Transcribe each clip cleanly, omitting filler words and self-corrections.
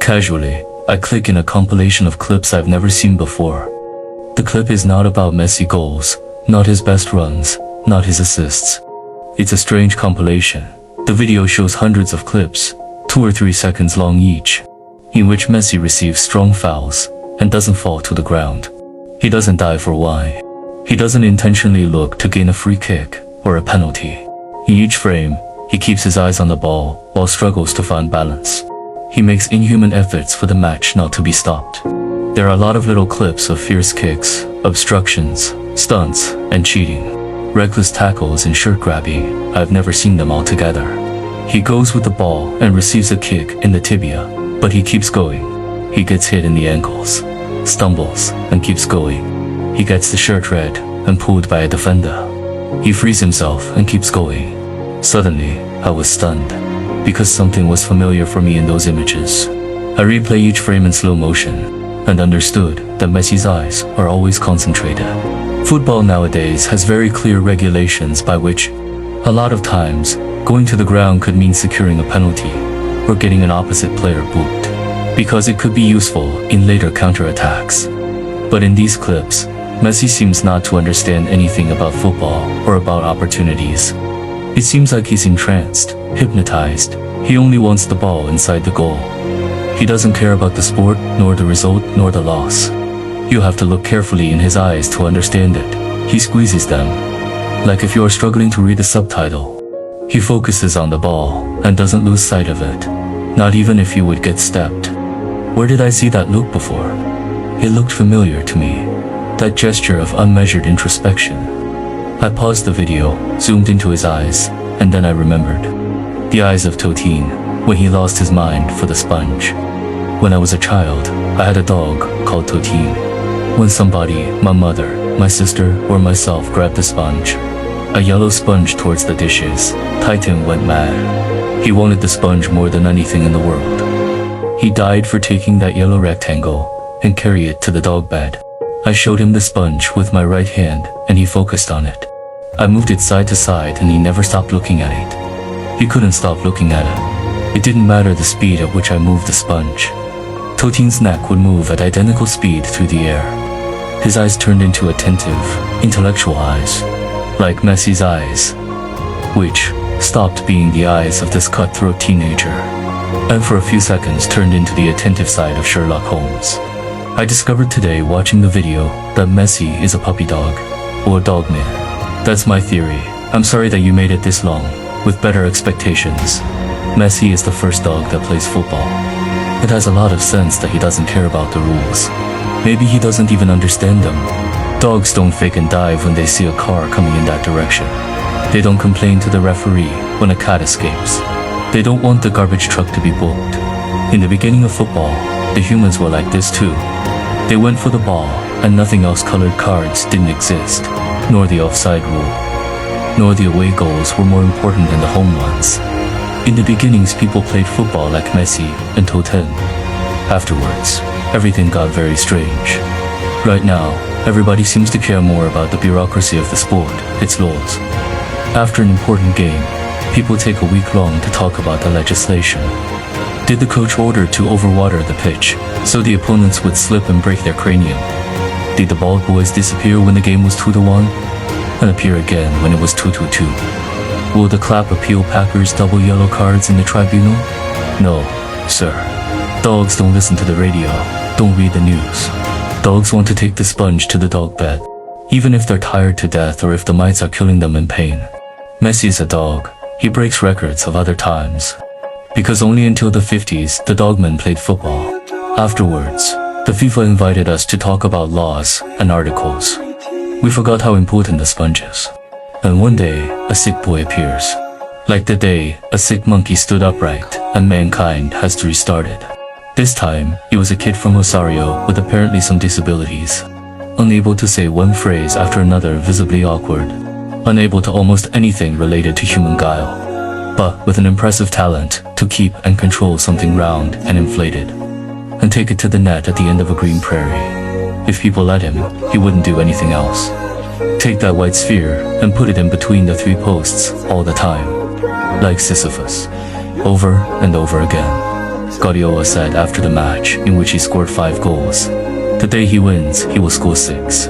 Casually, I click in a compilation of clips I've never seen before. The clip is not about Messi goals, not his best runs, not his assists. It's a strange compilation. The video shows hundreds of clips, 2 or 3 seconds long each, in which Messi receives strong fouls and doesn't fall to the ground. He doesn't dive or whine. He doesn't intentionally look to gain a free kick or a penalty. In each frame, he keeps his eyes on the ball while struggles to find balance. He makes inhuman efforts for the match not to be stopped. There are a lot of little clips of fierce kicks, obstructions, stunts, and cheating. Reckless tackles and shirt grabbing, I've never seen them all together. He goes with the ball and receives a kick in the tibia, but he keeps going. He gets hit in the ankles, stumbles, and keeps going. He gets the shirt red and pulled by a defender. He frees himself and keeps going. Suddenly, I was stunned, because something was familiar for me in those images. I replay each frame in slow motion, and understood that Messi's eyes are always concentrated. Football nowadays has very clear regulations by which, a lot of times, going to the ground could mean securing a penalty, or getting an opposite player booked, because it could be useful in later counterattacks. But in these clips, Messi seems not to understand anything about football or about opportunities. It seems like he's entranced, hypnotized. He only wants the ball inside the goal. He doesn't care about the sport, nor the result, nor the loss. You have to look carefully in his eyes to understand it. He squeezes them, like if you're struggling to read the subtitle. He focuses on the ball and doesn't lose sight of it, not even if you would get stepped. Where did I see that look before? It looked familiar to me, that gesture of unmeasured introspection. I paused the video, zoomed into his eyes, and then I remembered. The eyes of Totin, when he lost his mind for the sponge. When I was a child, I had a dog called Totin. When somebody, my mother, my sister, or myself grabbed the sponge, a yellow sponge towards the dishes, Titan went mad. He wanted the sponge more than anything in the world. He died for taking that yellow rectangle and carry it to the dog bed. I showed him the sponge with my right hand and he focused on it. I moved it side to side and he never stopped looking at it. He couldn't stop looking at it. It didn't matter the speed at which I moved the sponge. Totin's neck would move at identical speed through the air. His eyes turned into attentive, intellectual eyes, like Messi's eyes, which stopped being the eyes of this cutthroat teenager, and for a few seconds turned into the attentive side of Sherlock Holmes. I discovered today watching the video that Messi is a puppy dog, or dog man. That's my theory. I'm sorry that you made it this long, with better expectations. Messi is the first dog that plays football. It has a lot of sense that he doesn't care about the rules. Maybe he doesn't even understand them. Dogs don't fake and dive when they see a car coming in that direction. They don't complain to the referee when a cat escapes. They don't want the garbage truck to be booked. In the beginning of football, the humans were like this too. They went for the ball, and nothing else. Colored cards didn't exist, nor the offside rule, nor the away goals were more important than the home ones. In the beginnings, people played football like Messi and Totin. Afterwards, everything got very strange. Right now, everybody seems to care more about the bureaucracy of the sport, its laws. After an important game, people take a week long to talk about the legislation. Did the coach order to overwater the pitch, so the opponents would slip and break their cranium? Did the bald boys disappear when the game was 2-1, and appear again when it was 2-2? Will the clap appeal Packers' double yellow cards in the tribunal? No, sir. Dogs don't listen to the radio, don't read the news. Dogs want to take the sponge to the dog bed, even if they're tired to death or if the mites are killing them in pain. Messi is a dog. He breaks records of other times. Because only until the 50s, the dogmen played football. Afterwards, the FIFA invited us to talk about laws and articles. We forgot how important the sponge is. And one day, a sick boy appears. Like the day a sick monkey stood upright and mankind has to restart it. This time, he was a kid from Rosario with apparently some disabilities. Unable to say one phrase after another, visibly awkward. Unable to almost anything related to human guile. But with an impressive talent to keep and control something round and inflated. And take it to the net at the end of a green prairie. If people let him, he wouldn't do anything else. Take that white sphere and put it in between the 3 posts all the time, like Sisyphus, over and over again. Guardiola said after the match in which he scored 5 goals. The day he wins, he will score 6.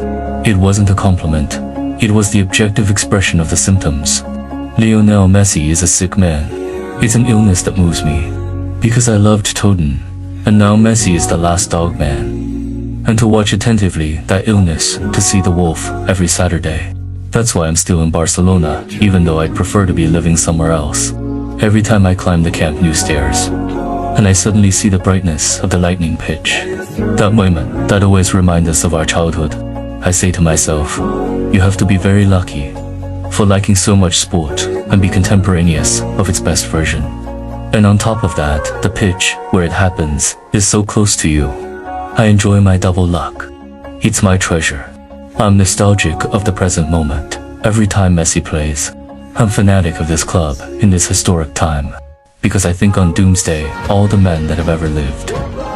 It wasn't a compliment. It was the objective expression of the symptoms. Lionel Messi is a sick man. It's an illness that moves me. Because I loved Toten, and now Messi is the last dog man. And to watch attentively that illness, to see the wolf every Saturday. That's why I'm still in Barcelona, even though I'd prefer to be living somewhere else. Every time I climb the Camp Nou stairs, and I suddenly see the brightness of the lightning pitch. That moment, that always reminds us of our childhood. I say to myself, you have to be very lucky for liking so much sport and be contemporaneous of its best version. And on top of that, the pitch, where it happens, is so close to you. I enjoy my double luck. It's my treasure. I'm nostalgic of the present moment. Every time Messi plays, I'm fanatic of this club in this historic time. Because I think on Doomsday, all the men that have ever lived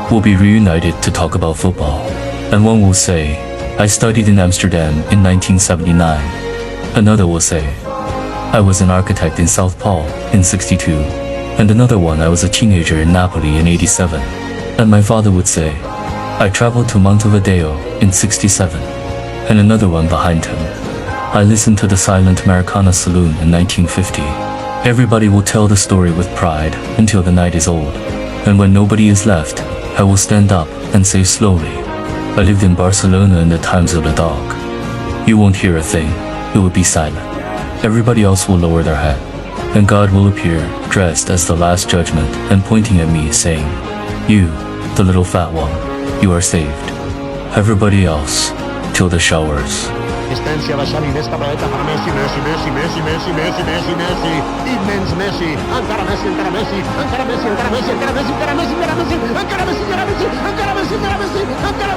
will be reunited to talk about football. And one will say, I studied in Amsterdam in 1979. Another will say, I was an architect in South Paul in 62. And another one, I was a teenager in Napoli in 87. And my father would say, I traveled to Montevideo in 67. And another one behind him, I listened to the silent Maracana Saloon in 1950. Everybody will tell the story with pride until the night is old. And when nobody is left, I will stand up and say slowly, I lived in Barcelona in the times of the dog. You won't hear a thing. It will be silent. Everybody else will lower their head. And God will appear, dressed as the Last Judgment, and pointing at me, saying, You, the little fat one, you are saved. Everybody else, till the showers. Existència de Xavi d'esta planeta per Messi, Messi, Messi, Messi, Messi, Messi, Messi, Messi, immens Messi, encara Messi, encara Messi, encara Messi, encara Messi, encara Messi, encara Messi, encara Messi, encara Messi, encara Messi, encara Messi, encara Messi, encara Messi, encara